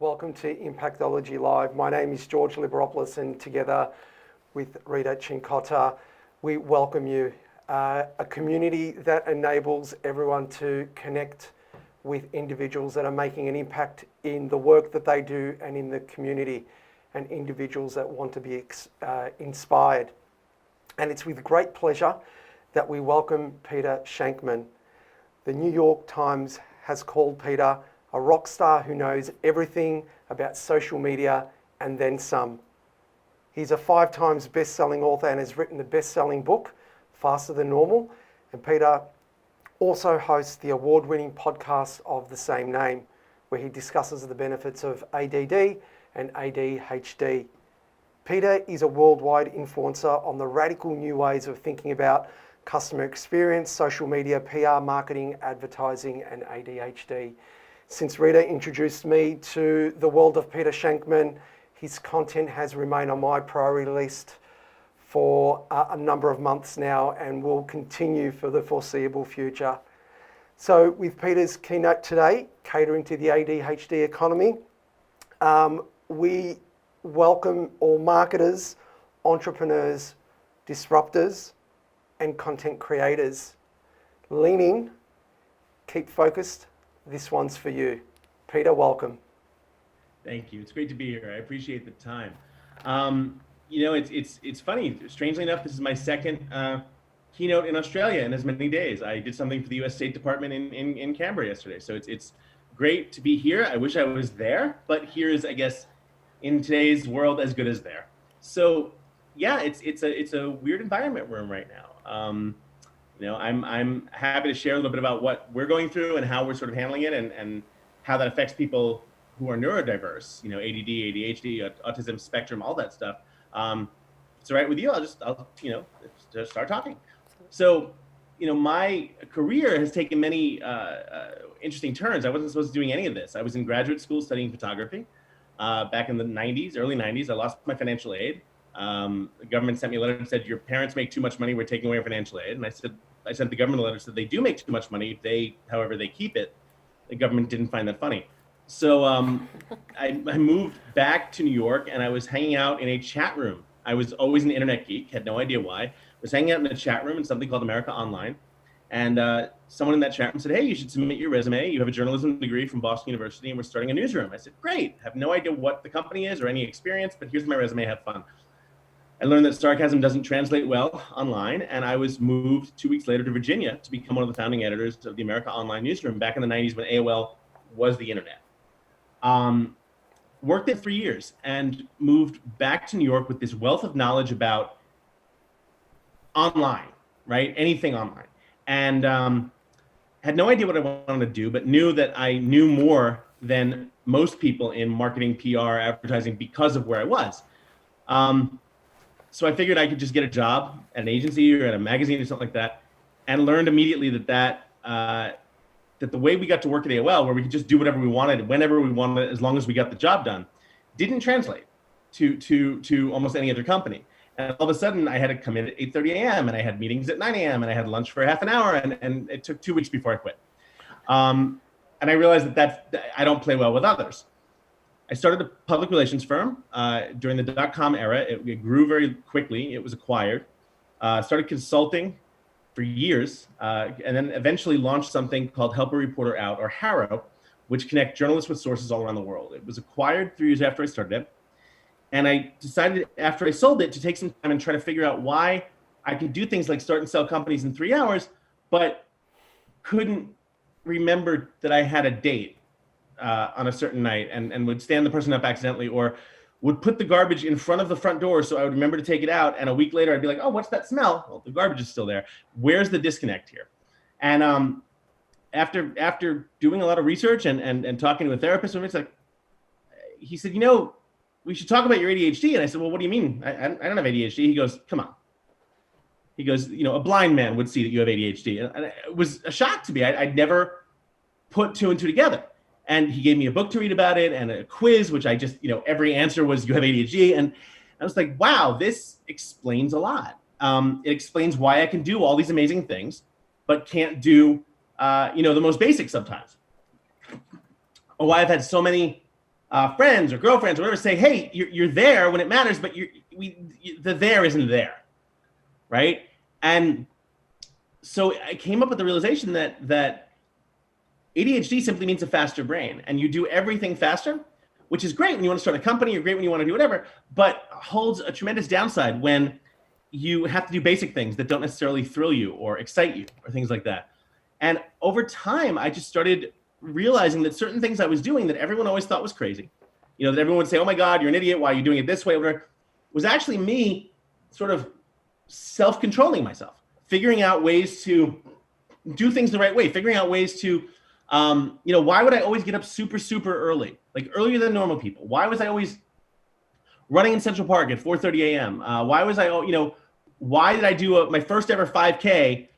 Welcome to Impactology Live. My name is George Liberopoulos, and together with Rita Chincotta, we welcome you. A community that enables everyone to connect with individuals that are making an impact in the work that they do and in the community, and individuals that want to be inspired. And it's with great pleasure that we welcome Peter Shankman. The New York Times has called Peter a rock star who knows everything about social media and then some. He's a 5 times best-selling author and has written the best-selling book, Faster Than Normal. And Peter also hosts the award-winning podcast of the same name, where he discusses the benefits of ADD and ADHD. Peter is a worldwide influencer on the radical new ways of thinking about customer experience, social media, PR, marketing, advertising, and ADHD. Since Rita introduced me to the world of Peter Shankman, his content has remained on my priority list for a number of months now and will continue for the foreseeable future. So with Peter's keynote today, catering to the ADHD economy, we welcome all marketers, entrepreneurs, disruptors, and content creators. Lean in, keep focused. This one's for you. Peter, welcome. Thank you. It's great to be here. I appreciate the time. It's funny. Strangely enough, this is my second keynote in Australia in as many days. I did something for the U.S. State Department in Canberra yesterday. So it's great to be here. I wish I was there, but here is, I guess, in today's world, as good as there. So yeah, it's a weird environment we're in right now. I'm happy to share a little bit about what we're going through and how we're sort of handling it and how that affects people who are neurodiverse, ADD, ADHD, autism spectrum, all that stuff. It's all right with you. I'll just start talking. So, my career has taken many interesting turns. I wasn't supposed to be doing any of this. I was in graduate school studying photography back in the 90s, early 90s. I lost my financial aid. The government sent me a letter and said, your parents make too much money, we're taking away your financial aid. And I sent the government a letter that said they do make too much money, however they keep it. The government didn't find that funny. So I moved back to New York and I was hanging out in a chat room. I was always an internet geek, had no idea why. I was hanging out in a chat room in something called America Online. And someone in that chat room said, hey, you should submit your resume. You have a journalism degree from Boston University and we're starting a newsroom. I said, great, have no idea what the company is or any experience, but here's my resume, have fun. I learned that sarcasm doesn't translate well online, and I was moved 2 weeks later to Virginia to become one of the founding editors of the America Online newsroom back in the 90s when AOL was the internet. Worked there for years and moved back to New York with this wealth of knowledge about online, right? Anything online. And had no idea what I wanted to do, but knew that I knew more than most people in marketing, PR, advertising because of where I was. So I figured I could just get a job at an agency or at a magazine or something like that, and learned immediately that the way we got to work at AOL, where we could just do whatever we wanted, whenever we wanted, as long as we got the job done, didn't translate to almost any other company. And all of a sudden, I had to come in at 8:30 a.m. and I had meetings at 9 a.m. and I had lunch for half an hour, and it took 2 weeks before I quit. And I realized that I don't play well with others. I started a public relations firm during the dot-com era. It grew very quickly. It was acquired. Started consulting for years, and then eventually launched something called Help a Reporter Out, or HARO, which connect journalists with sources all around the world. It was acquired 3 years after I started it. And I decided after I sold it to take some time and try to figure out why I could do things like start and sell companies in 3 hours, but couldn't remember that I had a date on a certain night and would stand the person up accidentally, or would put the garbage in front of the front door so I would remember to take it out. And a week later, I'd be like, oh, what's that smell? Well, the garbage is still there. Where's the disconnect here? And after doing a lot of research and talking to a therapist, he said, we should talk about your ADHD. And I said, well, what do you mean? I don't have ADHD. He goes, come on. He goes, a blind man would see that you have ADHD. And it was a shock to me. I'd never put 2 and 2 together. And he gave me a book to read about it and a quiz, which I just, every answer was, you have ADHD. And I was like, wow, this explains a lot. It explains why I can do all these amazing things, but can't do, the most basic sometimes. Or why I've had so many friends or girlfriends or whatever say, hey, you're there when it matters, but the there isn't there, right? And so I came up with the realization that ADHD simply means a faster brain, and you do everything faster, which is great when you want to start a company, or great when you want to do whatever, but holds a tremendous downside when you have to do basic things that don't necessarily thrill you or excite you or things like that. And over time, I just started realizing that certain things I was doing that everyone always thought was crazy, that everyone would say, oh my God, you're an idiot, why are you doing it this way, whatever, was actually me sort of self-controlling myself, figuring out ways to do things the right way, figuring out ways to, why would I always get up super, super early, like earlier than normal people? Why was I always running in Central Park at 4:30 a.m.? Why was I, why did I do my first ever 5K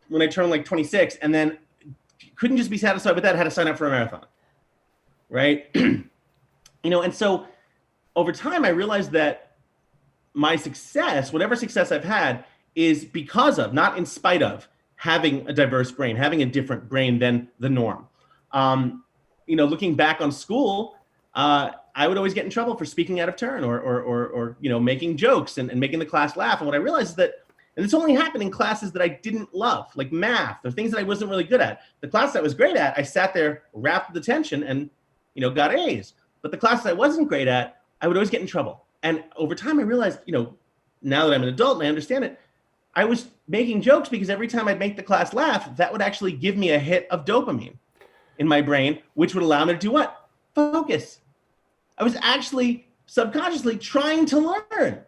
when I turned like 26, and then couldn't just be satisfied with that, had to sign up for a marathon, right? And so over time, I realized that my success, whatever success I've had, is because of, not in spite of, having a diverse brain, having a different brain than the norm. Looking back on school, I would always get in trouble for speaking out of turn or making jokes and making the class laugh. And what I realized is that, and this only happened in classes that I didn't love, like math or things that I wasn't really good at. The class I was great at, I sat there, wrapped with attention, and got A's. But the classes I wasn't great at, I would always get in trouble. And over time, I realized, now that I'm an adult and I understand it, I was making jokes because every time I'd make the class laugh, that would actually give me a hit of dopamine in my brain, which would allow me to do what? Focus. I was actually subconsciously trying to learn,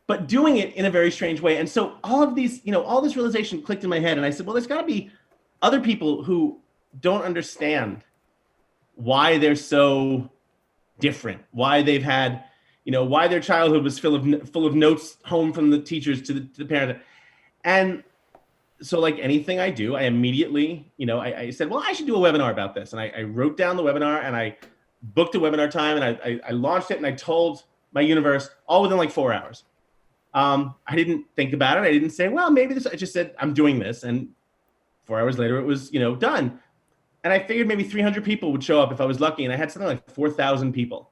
but doing it in a very strange way. And so all of these, all this realization clicked in my head. And I said, well, there's got to be other people who don't understand why they're so different, why they've had, why their childhood was full of notes home from the teachers to the parent. And so like anything I do, I immediately, I said, well, I should do a webinar about this. And I wrote down the webinar and I booked a webinar time and I launched it and I told my universe all within like 4 hours. I didn't think about it. I didn't say, well, maybe this, I just said, I'm doing this. And 4 hours later it was, done. And I figured maybe 300 people would show up if I was lucky. And I had something like 4,000 people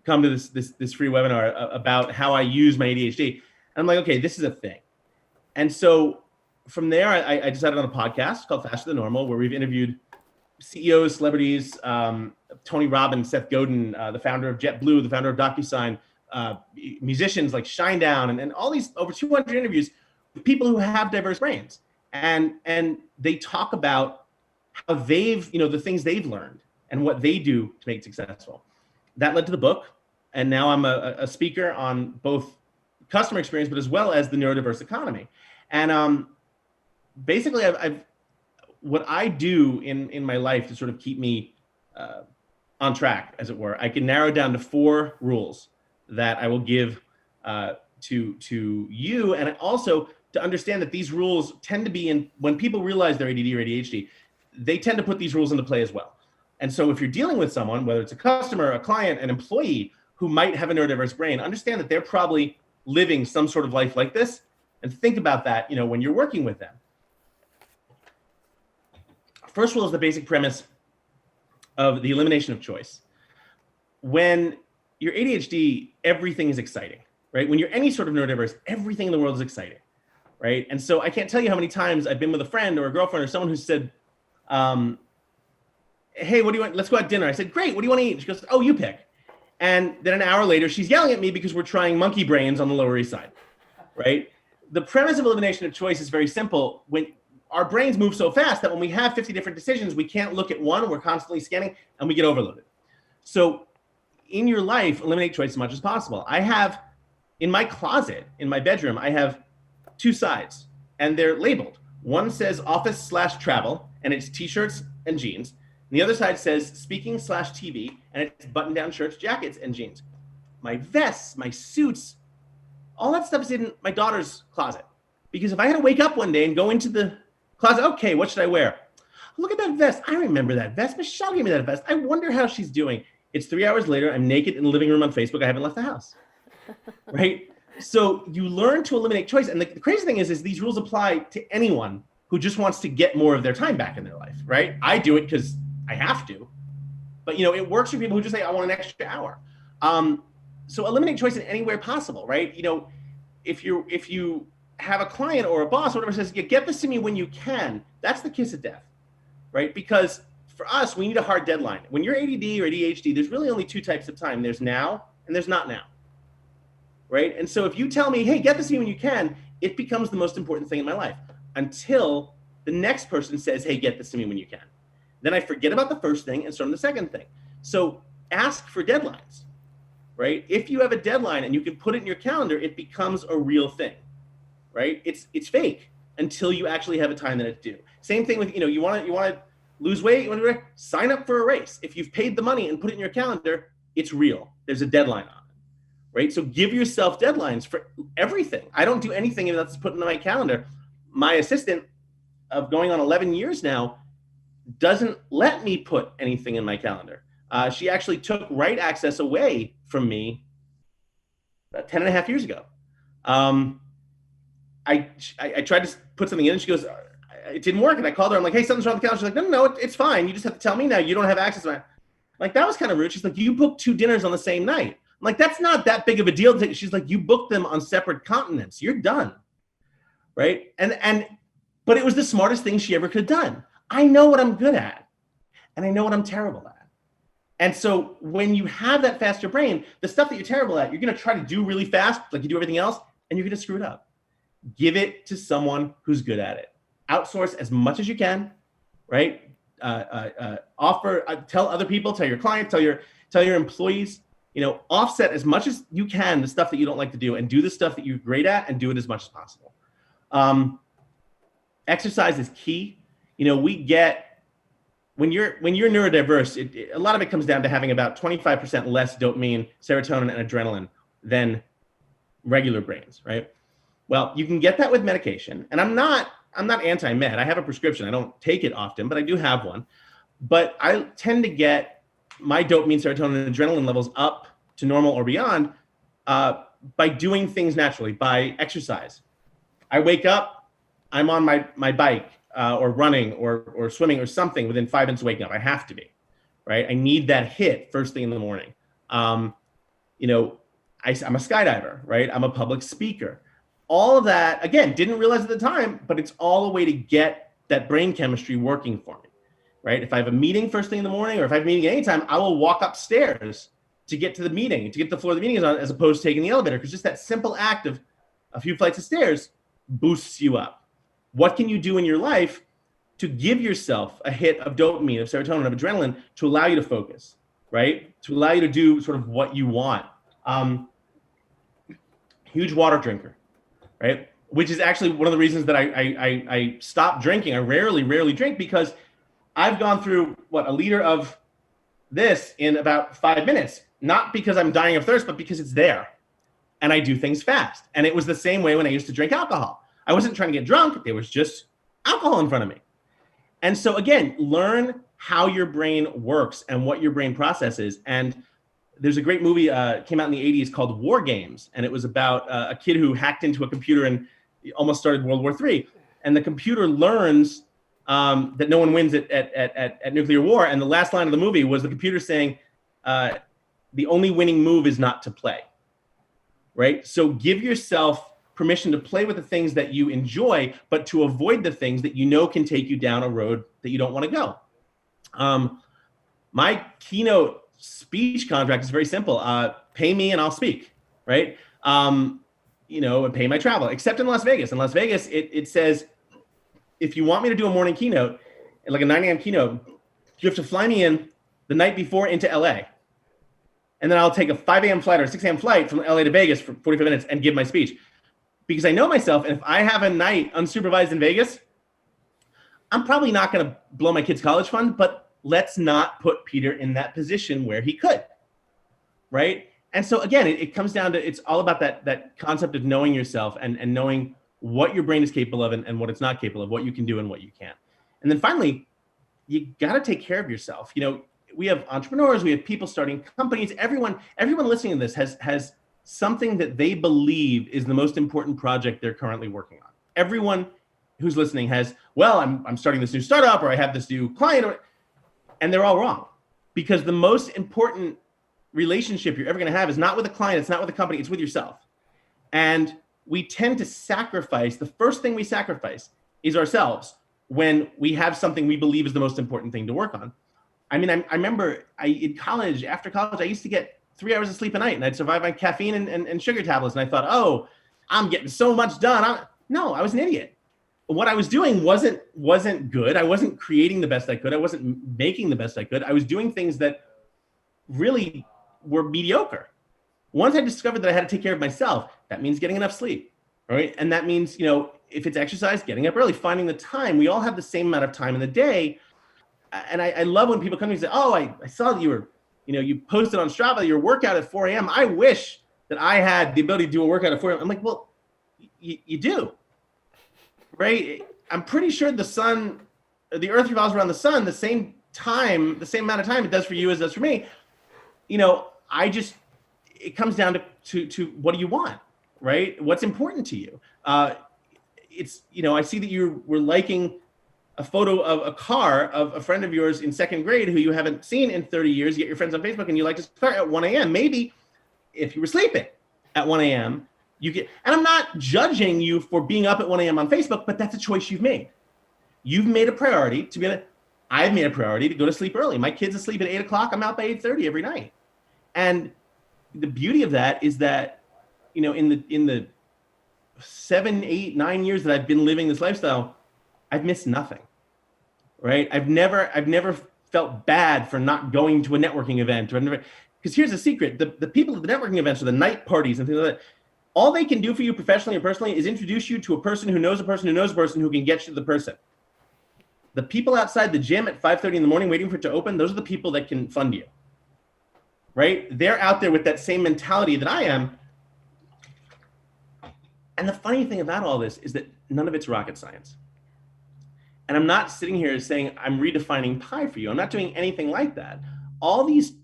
come to this free webinar about how I use my ADHD. And I'm like, okay, this is a thing. And so from there, I decided on a podcast called Faster Than Normal, where we've interviewed CEOs, celebrities, Tony Robbins, Seth Godin, the founder of JetBlue, the founder of DocuSign, musicians like Shinedown, and all these over 200 interviews with people who have diverse brains. And they talk about how they've, the things they've learned and what they do to make it successful. That led to the book. And now I'm a speaker on both customer experience, but as well as the neurodiverse economy. And basically, I've what I do in my life to sort of keep me on track, as it were, I can narrow down to 4 rules that I will give to you, and also to understand that these rules tend to be in, when people realize they're ADD or ADHD, they tend to put these rules into play as well. And so if you're dealing with someone, whether it's a customer, a client, an employee who might have a neurodiverse brain, understand that they're probably living some sort of life like this, and think about that, when you're working with them. First rule is the basic premise of the elimination of choice. When you're ADHD, everything is exciting, right? When you're any sort of neurodiverse, everything in the world is exciting, right? And so I can't tell you how many times I've been with a friend or a girlfriend or someone who said, hey, what do you want? Let's go out to dinner. I said, great, what do you want to eat? She goes, oh, you pick. And then an hour later, she's yelling at me because we're trying monkey brains on the Lower East Side, right? The premise of elimination of choice is very simple. When our brains move so fast that when we have 50 different decisions, we can't look at one, we're constantly scanning, and we get overloaded. So in your life, eliminate choice as much as possible. I have, in my closet, in my bedroom, I have 2 sides, and they're labeled. One says office/travel, and it's t-shirts and jeans. And the other side says speaking/TV, and it's button-down shirts, jackets, and jeans. My vests, my suits, all that stuff is in my daughter's closet. Because if I had to wake up one day and go into the closet, okay, what should I wear? Look at that vest. I remember that vest. Michelle gave me that vest. I wonder how she's doing. It's 3 hours later. I'm naked in the living room on Facebook. I haven't left the house, right? So you learn to eliminate choice. And the crazy thing is these rules apply to anyone who just wants to get more of their time back in their life, right? I do it because I have to. But it works for people who just say, I want an extra hour. So eliminate choice in any way possible, right? If you have a client or a boss or whatever says, yeah, get this to me when you can, that's the kiss of death, right? Because for us, we need a hard deadline. When you're ADD or ADHD, there's really only two types of time. There's now and there's not now, right? And so if you tell me, hey, get this to me when you can, it becomes the most important thing in my life until the next person says, hey, get this to me when you can. Then I forget about the first thing and start on the second thing. So ask for deadlines, right? If you have a deadline and you can put it in your calendar, it becomes a real thing, right? It's fake until you actually have a time that it's due. Same thing with, you want to lose weight, sign up for a race. If you've paid the money and put it in your calendar, it's real. There's a deadline on it, right? So give yourself deadlines for everything. I don't do anything if that's put in my calendar. My assistant of going on 11 years now doesn't let me put anything in my calendar. She actually took write access away from me about 10 and a half years ago. I tried to put something in and she goes, it didn't work. And I called her. I'm like, hey, something's wrong with the calendar. She's like, no, it's fine. You just have to tell me now. You don't have access to it. Like, that was kind of rude. She's like, you booked 2 dinners on the same night. I'm like, that's not that big of a deal. She's like, you booked them on separate continents. You're done. Right. But it was the smartest thing she ever could have done. I know what I'm good at and I know what I'm terrible at. And so when you have that faster brain, the stuff that you're terrible at, you're going to try to do really fast, like you do everything else, and you're going to screw it up. Give it to someone who's good at it. Outsource as much as you can, right? Tell other people, tell your clients, tell your employees, offset as much as you can the stuff that you don't like to do and do the stuff that you're great at and do it as much as possible. Exercise is key. When you're neurodiverse, a lot of it comes down to having about 25% less dopamine, serotonin, and adrenaline than regular brains, right? Well, you can get that with medication. And I'm not anti-med. I have a prescription. I don't take it often, but I do have one. But I tend to get my dopamine, serotonin, and adrenaline levels up to normal or beyond by doing things naturally, by exercise. I wake up, I'm on my bike or running or swimming or something within 5 minutes of waking up. I have to be, right? I need that hit first thing in the morning. I'm a skydiver, right? I'm a public speaker. All of that, again, didn't realize at the time, but it's all a way to get that brain chemistry working for me, right? If I have a meeting first thing in the morning or if I have a meeting at any time, I will walk upstairs to get to the meeting, to get to the floor the meeting is on, as opposed to taking the elevator, because just that simple act of a few flights of stairs boosts you up. What can you do in your life to give yourself a hit of dopamine, of serotonin, of adrenaline to allow you to focus, right? To allow you to do sort of what you want. Huge water drinker, right? Which is actually one of the reasons that I stopped drinking. I rarely drink because I've gone through a liter of this in about 5 minutes, not because I'm dying of thirst, but because it's there and I do things fast. And it was the same way when I used to drink alcohol. I wasn't trying to get drunk. There was just alcohol in front of me. And so again, learn how your brain works and what your brain processes. And there's a great movie came out in the 80s called War Games. And it was about a kid who hacked into a computer and almost started World War III. And the computer learns that no one wins at nuclear war. And the last line of the movie was the computer saying, the only winning move is not to play, right? So give yourself permission to play with the things that you enjoy, but to avoid the things that you know can take you down a road that you don't want to go. My keynote speech contract is very simple. Pay me and I'll speak, right? And pay my travel, except in Las Vegas. In Las Vegas, it says, if you want me to do a morning keynote, like a 9 a.m. keynote, you have to fly me in the night before into LA. And then I'll take a 5 a.m. flight or a 6 a.m. flight from LA to Vegas for 45 minutes and give my speech. Because I know myself, and if I have a night unsupervised in Vegas, I'm probably not going to blow my kid's college fund, but let's not put Peter in that position where he could, right? And so again, it comes down to, it's all about that concept of knowing yourself and knowing what your brain is capable of and what it's not capable of, what you can do and what you can't. And then finally, you got to take care of yourself. We have entrepreneurs, we have people starting companies. Everyone listening to this has something that they believe is the most important project they're currently working on. Everyone who's listening has, I'm starting this new startup, or I have this new client, and they're all wrong. because the most important relationship you're ever going to have is not with a client, it's not with a company, it's with yourself. And we tend to sacrifice, the first thing we sacrifice is ourselves when we have something we believe is the most important thing to work on. I mean, I remember in college, after college, I used to get 3 hours of sleep a night, and I'd survive on caffeine and sugar tablets. And I thought, oh, I'm getting so much done. No, I was an idiot. What I was doing wasn't good. I wasn't creating the best I could. I wasn't making the best I could. I was doing things that really were mediocre. Once I discovered that I had to take care of myself, that means getting enough sleep, right? And that means, if it's exercise, getting up early, finding the time. We all have the same amount of time in the day. And I love when people come to me and say, oh, I saw that you were, you posted on Strava your workout at 4 a.m. I wish that I had the ability to do a workout at 4 a.m. I'm like, well, you do, right? I'm pretty sure the earth revolves around the sun the same amount of time it does for you as it does for me. It comes down to what do you want, right? What's important to you? I see that you were liking a photo of a car of a friend of yours in second grade who you haven't seen in 30 years, you get your friends on Facebook and you like to start at 1 a.m. Maybe if you were sleeping at 1 a.m., and I'm not judging you for being up at 1 a.m. on Facebook, but that's a choice you've made. You've made a priority I've made a priority to go to sleep early. My kid's asleep at 8 o'clock. I'm out by 8:30 every night. And the beauty of that is that, in the 7, 8, 9 years that I've been living this lifestyle, I've missed nothing, right? I've never felt bad for not going to a networking event, because here's the secret: the people at the networking events or the night parties and things like that, all they can do for you professionally or personally is introduce you to a person who knows a person who knows a person who can get you to the person. The people outside the gym at 5:30 in the morning waiting for it to open, those are the people that can fund you, right? They're out there with that same mentality that I am. And the funny thing about all this is that none of it's rocket science. And I'm not sitting here saying I'm redefining pie for you. I'm not doing anything like that. All these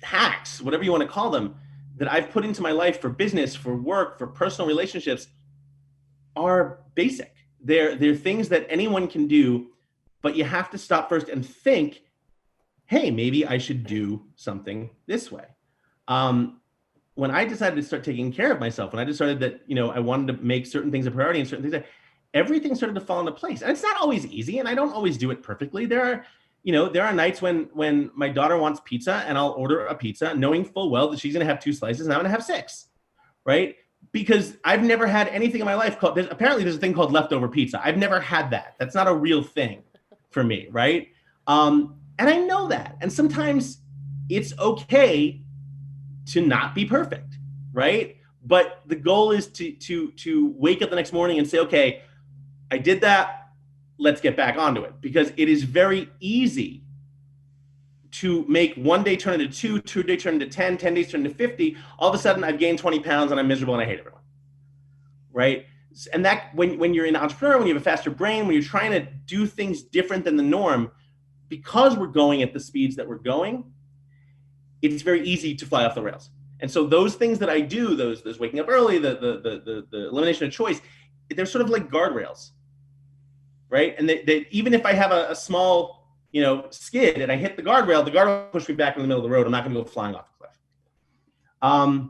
hacks, whatever you want to call them, that I've put into my life for business, for work, for personal relationships are basic. They're things that anyone can do, but you have to stop first and think, hey, maybe I should do something this way. When I decided to start taking care of myself, when I decided that, I wanted to make certain things a priority and certain things, everything started to fall into place. And it's not always easy, and I don't always do it perfectly. There are nights when my daughter wants pizza and I'll order a pizza knowing full well that she's going to have 2 slices and I'm going to have 6, right? Because I've never had anything in my life apparently there's a thing called leftover pizza. I've never had that. That's not a real thing for me, right? And I know that. And sometimes it's okay to not be perfect, right? But the goal is to wake up the next morning and say, okay, I did that. Let's get back onto it, because it is very easy to make one day turn into 2, 2 day turn into 10, 10 days turn into 50. All of a sudden I've gained 20 pounds and I'm miserable and I hate everyone, right? And that when you're an entrepreneur, when you have a faster brain, when you're trying to do things different than the norm, because we're going at the speeds that we're going, it's very easy to fly off the rails. And so those things that I do, those waking up early, the elimination of choice, they're sort of like guardrails, right? And they even if I have a small, skid and I hit the guardrail pushes me back in the middle of the road. I'm not going to go flying off the cliff.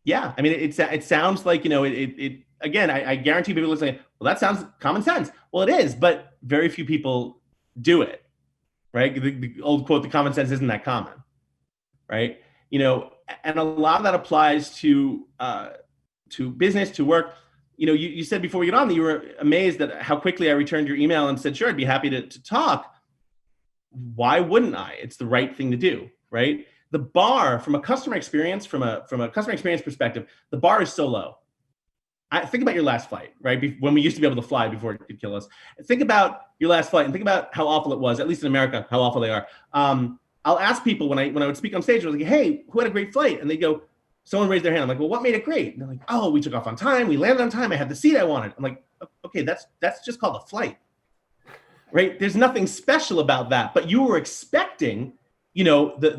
Yeah, I mean, it sounds like, again, I guarantee people listening, well, that sounds common sense. Well, it is, but very few people do it, right? The old quote, the common sense isn't that common, right? And a lot of that applies to business, to work. You said before we get on that you were amazed at how quickly I returned your email and said, sure, I'd be happy to talk. Why wouldn't I? It's the right thing to do, right? The bar from a customer experience, from a customer experience perspective, the bar is so low. Think about your last flight, right? When we used to be able to fly before it could kill us. Think about your last flight and think about how awful it was, at least in America, how awful they are. I'll ask people when I would speak on stage, I was like, hey, who had a great flight? And they go, someone raised their hand. I'm like, well, what made it great? And they're like, oh, we took off on time. We landed on time. I had the seat I wanted. I'm like, okay, that's just called a flight, right? There's nothing special about that. But you were expecting, the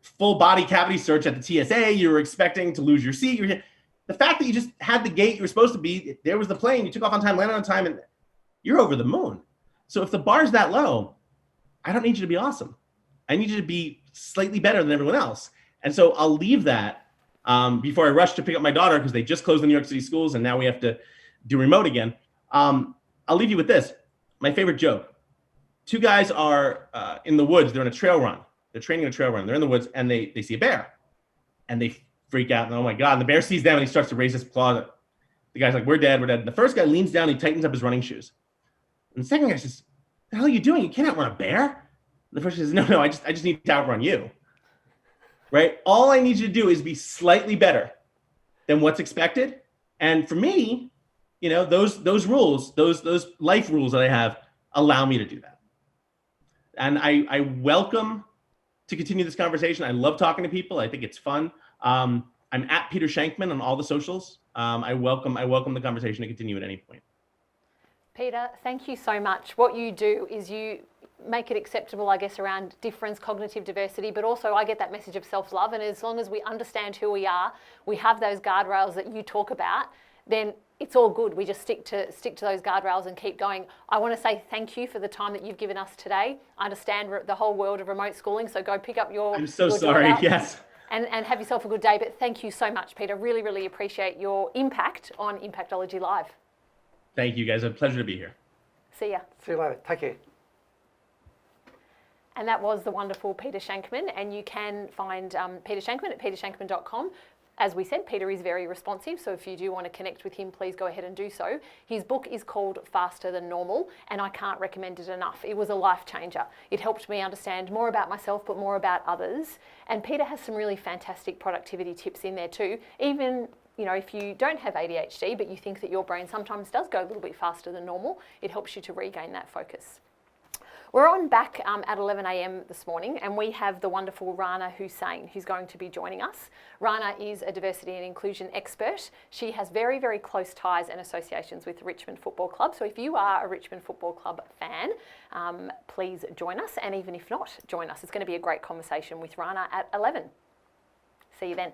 full body cavity search at the TSA. You were expecting to lose your seat. The fact that you just had the gate you were supposed to be, there was the plane, you took off on time, landed on time, and you're over the moon. So if the bar's that low, I don't need you to be awesome. I need you to be slightly better than everyone else. And so I'll leave that before I rush to pick up my daughter because they just closed the New York City schools and now we have to do remote again. I'll leave you with this. My favorite joke. Two guys are in the woods. They're in a trail run. They're training a trail run. They're in the woods and they see a bear and they freak out. And oh my God. And the bear sees them and he starts to raise his claws. The guy's like, we're dead, we're dead. And the first guy leans down, he tightens up his running shoes. And the second guy says, the hell are you doing? You can't outrun a bear. And the first guy says, no, I just need to outrun you. Right? All I need you to do is be slightly better than what's expected. And for me, you know, those rules, those life rules that I have allow me to do that. And I welcome to continue this conversation. I love talking to people. I think it's fun. I'm at Peter Shankman on all the socials. I welcome the conversation to continue at any point. Peter, thank you so much. What you do is you make it acceptable, I guess, around difference, cognitive diversity, but also I get that message of self-love. And as long as we understand who we are, we have those guardrails that you talk about, then it's all good. We just stick to those guardrails and keep going. I want to say thank you for the time that you've given us today. I understand the whole world of remote schooling, so go pick up your... I'm so sorry, yes. And have yourself a good day. But thank you so much, Peter. Really, really appreciate your impact on Impactology Live. Thank you, guys. A pleasure to be here. See ya. See you later. Take care. And that was the wonderful Peter Shankman. And you can find Peter Shankman at petershankman.com. As we said, Peter is very responsive, so if you do want to connect with him, please go ahead and do so. His book is called Faster Than Normal, and I can't recommend it enough. It was a life changer. It helped me understand more about myself, but more about others. And Peter has some really fantastic productivity tips in there too. Even, you know, if you don't have ADHD, but you think that your brain sometimes does go a little bit faster than normal, it helps you to regain that focus. We're on back at 11 a.m. this morning, and we have the wonderful Rana Hussain who's going to be joining us. Rana is a diversity and inclusion expert. She has very, very close ties and associations with Richmond Football Club. So if you are a Richmond Football Club fan, please join us. And even if not, join us. It's going to be a great conversation with Rana at 11. See you then.